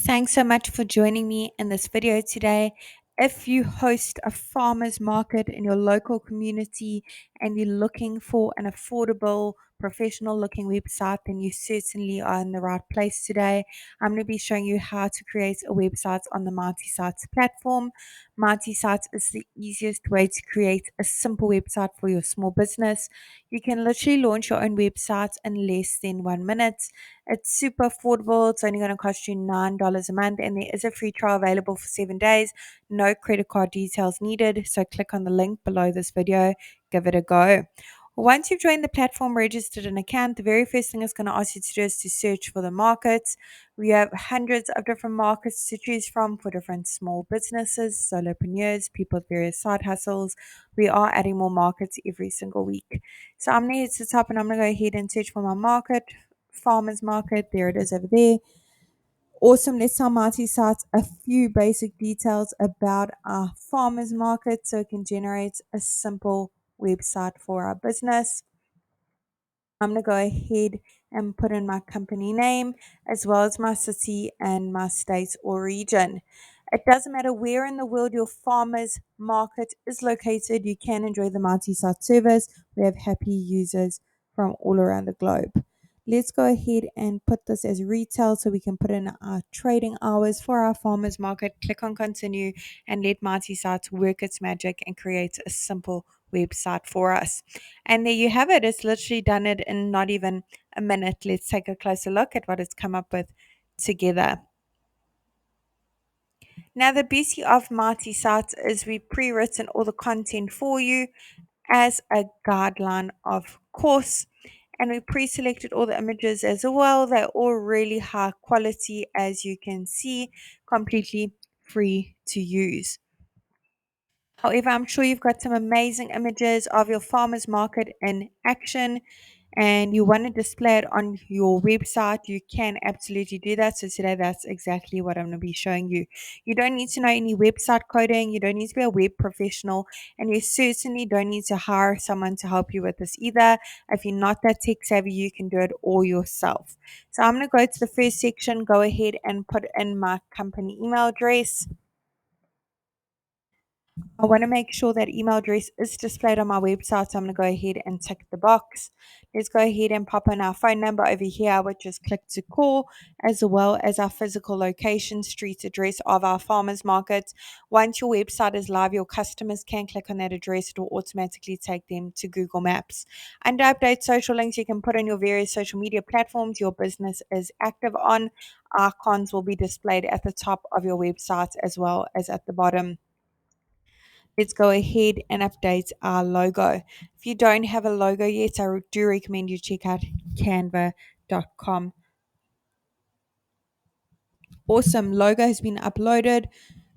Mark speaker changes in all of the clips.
Speaker 1: Thanks so much for joining me in this video today. If you host a farmers market in your local community and you're looking for an affordable, professional looking website, then you certainly are in the right place today. I'm going to be showing you how to create a website on the Mighty Sites platform. Mighty Sites is the easiest way to create a simple website for your small business. You can literally launch your own website in less than 1 minute. It's super affordable. It's only going to cost you $9 a month, and there is a free trial available for 7 days. No credit card details needed. So click on the link below this video. Give it a go. Once you've joined the platform, registered an account, the very first thing it's going to ask you to do is to search for the markets. We have hundreds of different markets to choose from for different small businesses, solopreneurs, people with various side hustles. We are adding more markets every single week. So I'm going to head to the top and I'm going to go ahead and search for my market. Farmers market, there it is over there. Awesome. Let's tell Mighty Sites a few basic details about our farmers market so it can generate a simple website for our business. I'm going to go ahead and put in my company name as well as my city and my state or region. It doesn't matter where in the world your farmers market is located, you can enjoy the Mighty Site service. We have happy users from all around the globe. Let's go ahead and put this as retail so we can put in our trading hours for our farmers market. Click on continue and let Mighty Sites work its magic and create a simple website for us. And there you have it. It's literally done it in not even a minute. Let's take a closer look at what it's come up with together. Now, the beauty of Mighty Sites is we've pre-written all the content for you as a guideline, of course. And we pre-selected all the images as well. They're all really high quality, as you can see, completely free to use. However, I'm sure you've got some amazing images of your farmers market in action and you want to display it on your website, you can absolutely do that. So today that's exactly what I'm going to be showing you. You don't need to know any website coding, you don't need to be a web professional, and you certainly don't need to hire someone to help you with this either. If you're not that tech savvy, you can do it all yourself. So I'm going to go to the first section, go ahead and put in my company email address. I want to make sure that email address is displayed on my website, so I'm going to go ahead and tick the box. Let's go ahead and pop in our phone number over here, which is click to call, as well as our physical location, street address of our farmers market. Once your website is live, your customers can click on that address. It will automatically take them to Google Maps. Under update social links, you can put in your various social media platforms your business is active on. Icons will be displayed at the top of your website as well as at the bottom. Let's go ahead and update our logo. If you don't have a logo yet, I do recommend you check out canva.com. Awesome, logo has been uploaded.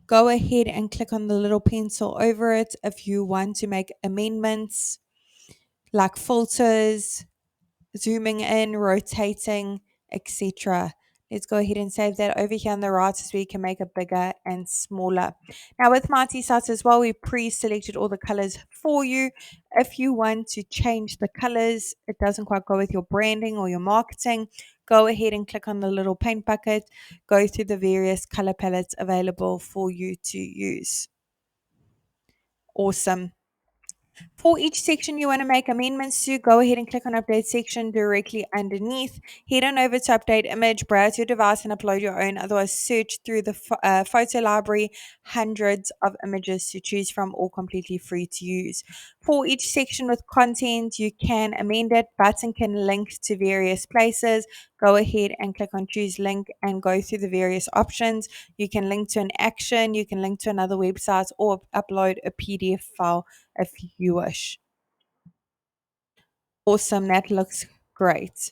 Speaker 1: Go ahead and click on the little pencil over it if you want to make amendments like filters, zooming in, rotating, etc. Let's go ahead and save that over here on the right so we can make it bigger and smaller. Now with Mighty Sites as well, we pre-selected all the colors for you. If you want to change the colors, it doesn't quite go with your branding or your marketing, go ahead and click on the little paint bucket, go through the various color palettes available for you to use. Awesome. For each section you want to make amendments to, go ahead and click on update section directly underneath. Head on over to update image, browse your device and upload your own. Otherwise, search through the photo library, hundreds of images to choose from, all completely free to use. For each section with content, you can amend it. Button can link to various places. Go ahead and click on choose link and go through the various options. You can link to an action, you can link to another website, or upload a PDF file if you wish. Awesome, that looks great.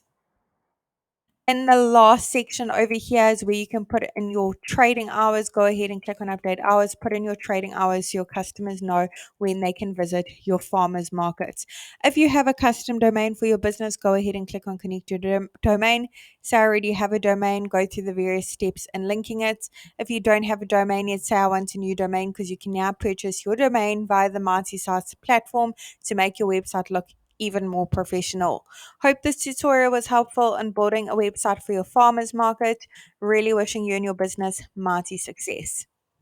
Speaker 1: In the last section over here is where you can put in your trading hours. Go ahead and click on update hours, put in your trading hours so your customers know when they can visit your farmers markets. If you have a custom domain for your business, go ahead and click on connect your domain. Say I already have a domain, go through the various steps in linking it. If you don't have a domain yet, say I want a new domain, because you can now purchase your domain via the Mighty Sites platform to make your website look even more professional. Hope this tutorial was helpful in building a website for your farmers market. Really wishing you and your business mighty success.